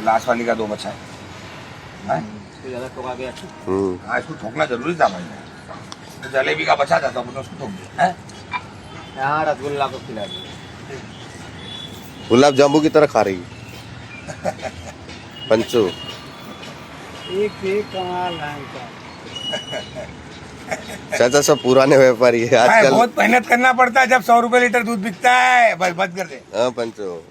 Last वाली का 2 बचा है। ज्यादा ठोका गया। हाँ, इसको ठोकना जरूरी था भाई। तो जलेबी का बचा था तो अपने उसको ठोक दिया है। यहाँ रसगुल्ला को खिला दिया। गुलाब जामुन की तरह खा रही पंचो। एक से एक कमाल है इनका। चाचा सब पुराने व्यापारी है भाई, आजकल। बहुत मेहनत करना पड़ता है जब 100 रुपए लीटर दूध बिकता है। बस बंद कर दे। हाँ पंचो।